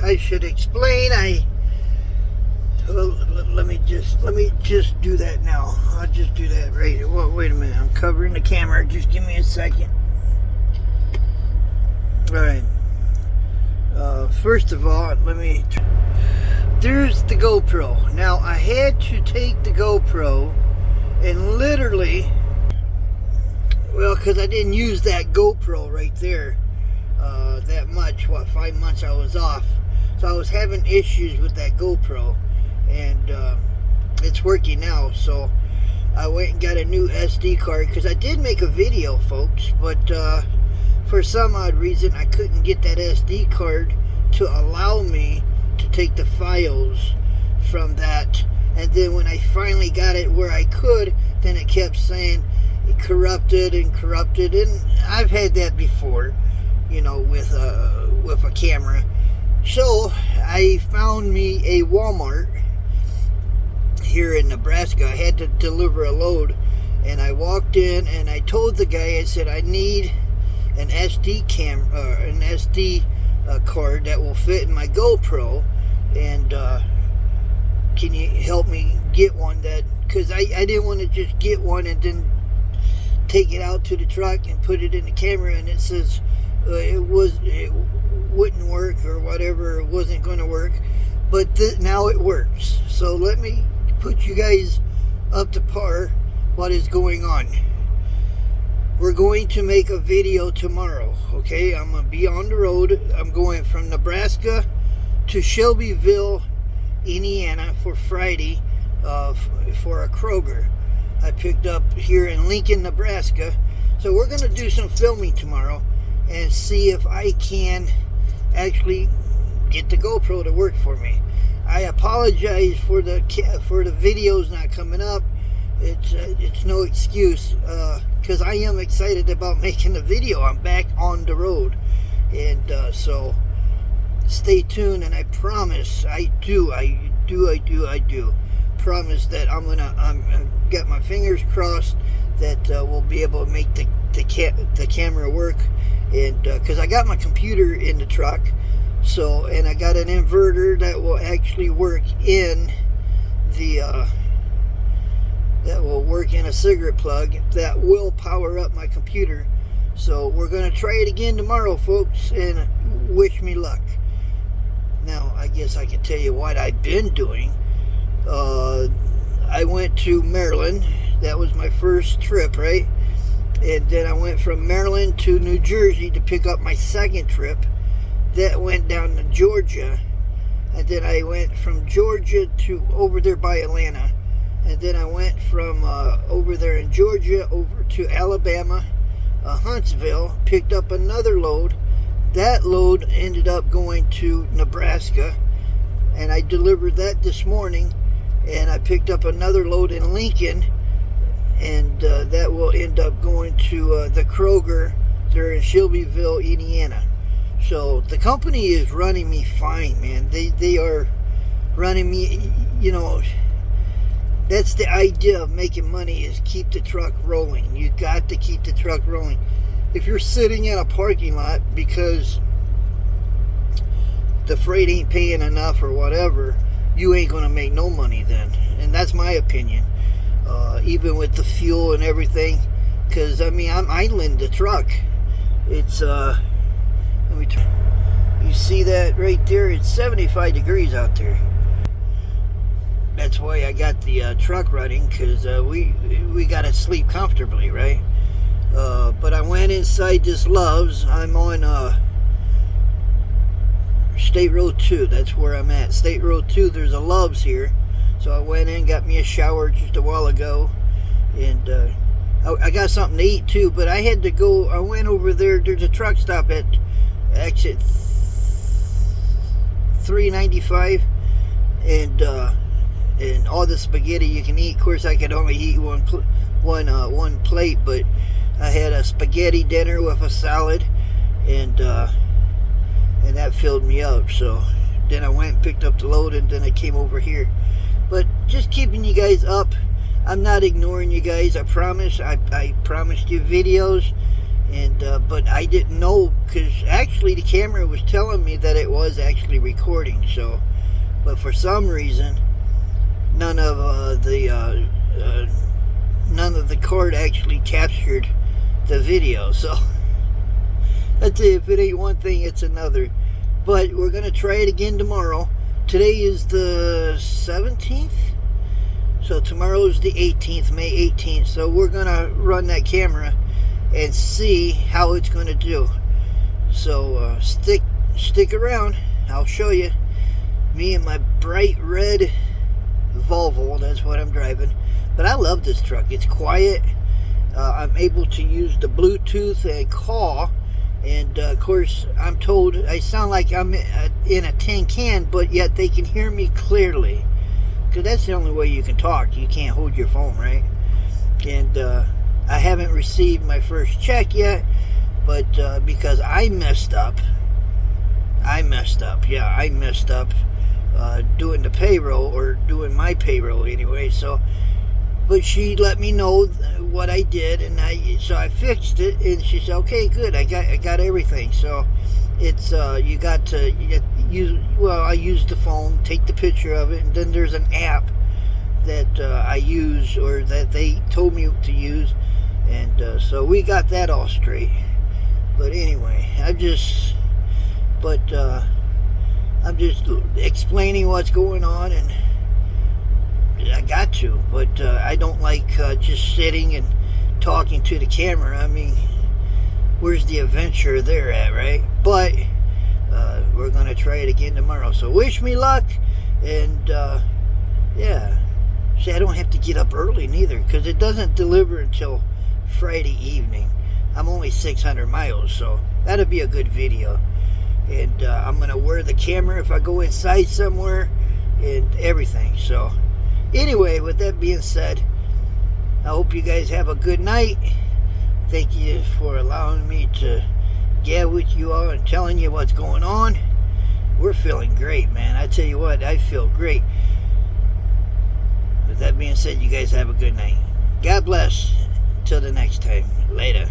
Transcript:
I should explain. Let me just do that now. I'll just do that right here. Well, wait a minute. I'm covering the camera. Just give me a second. All right. First of all, there's the GoPro. Now, I had to take the GoPro and literally, well, because I didn't use that GoPro right there that much. 5 months I was off. So I was having issues with that GoPro. And it's working now. So I went and got a new SD card. Because I did make a video, folks. But for some odd reason, I couldn't get that SD card to allow me to take the files from that. And then when I finally got it where I could, then it kept saying it corrupted and corrupted. And I've had that before, you know, with a camera. So I found me a Walmart here in Nebraska. I had to deliver a load, and I walked in and I told the guy, I said, I need an SD card that will fit in my GoPro, and can you help me get one? That because I didn't want to just get one and then take it out to the truck and put it in the camera and it says it wouldn't work or whatever, it wasn't going to work. But now it works. So let me put you guys up to par what is going on. We're going to make a video tomorrow, okay? I'm going to be on the road. I'm going from Nebraska to Shelbyville, Indiana for Friday for a Kroger I picked up here in Lincoln, Nebraska. So we're going to do some filming tomorrow and see if I can actually get the GoPro to work for me. I apologize for the videos not coming up. It's no excuse, because I am excited about making the video. I'm back on the road, and so stay tuned. And I promise, I do promise that I'm got my fingers crossed that we'll be able to make the camera work, and because I got my computer in the truck. So, and I got an inverter that will actually work in the a cigarette plug that will power up my computer. So we're going to try it again tomorrow, folks, and wish me luck. Now, I guess I can tell you what I've been doing. I went to Maryland. That was my first trip, right? And then I went from Maryland to New Jersey to pick up my second trip. That went down to Georgia, and then I went from Georgia to over there by Atlanta, and then I went from over there in Georgia over to Alabama, Huntsville, picked up another load. That load ended up going to Nebraska, and I delivered that this morning, and I picked up another load in Lincoln, and that will end up going to the Kroger there in Shelbyville, Indiana. So the company is running me fine, man. They are running me, you know, that's the idea of making money, is keep the truck rolling. You got to keep the truck rolling. If you're sitting in a parking lot because the freight ain't paying enough or whatever, you ain't going to make no money then. And that's my opinion. Even with the fuel and everything. Because, I mean, I'm idling the truck. It's, you see that right there? It's 75 degrees out there. That's why I got the truck running, because we got to sleep comfortably, right? But I went inside this Love's. I'm on State Road 2. That's where I'm at. State Road 2, there's a Love's here. So I went in, got me a shower just a while ago. And I got something to eat too, but I had to go. I went over there. There's a truck stop at exit 395, and all the spaghetti you can eat. Of course, I could only eat one plate, but I had a spaghetti dinner with a salad, and that filled me up. So then I went and picked up the load, and then I came over here. But just keeping you guys up. I'm not ignoring you guys. I promise. I promised you videos, And but I didn't know, because actually the camera was telling me that it was actually recording. So, but for some reason, none of the cord actually captured the video. So that's it. If it ain't one thing, it's another. But we're gonna try it again tomorrow. Today is the 17th, so tomorrow is the 18th, May 18th. So we're gonna run that camera and see how it's gonna do. So stick around. I'll show you. Me and my bright red Volvo, that's what I'm driving. But I love this truck. It's quiet. I'm able to use the Bluetooth and call. And of course, I'm told I sound like I'm in a tin can, but yet they can hear me clearly. Because that's the only way you can talk. You can't hold your phone, right? And I haven't received my first check yet, but because I messed up. Yeah, I messed up doing the payroll, or doing my payroll anyway. So, but she let me know what I did, and so I fixed it, and she said, "Okay, good. I got everything." So it's you got to use. Well, I used the phone, take the picture of it, and then there's an app that I use, or that they told me to use, and so we got that all straight. But anyway, I'm just explaining what's going on, and I got to, but I don't like just sitting and talking to the camera. I mean, where's the adventure there at, right? But we're going to try it again tomorrow. So wish me luck, and yeah. See, I don't have to get up early neither, because it doesn't deliver until Friday evening. I'm only 600 miles, so that'll be a good video. And I'm going to wear the camera if I go inside somewhere, and everything. So anyway, with that being said, I hope you guys have a good night. Thank you for allowing me to get with you all and telling you what's going on. We're feeling great, man. I tell you what, I feel great. With that being said, you guys have a good night. God bless. Till the next time. Later.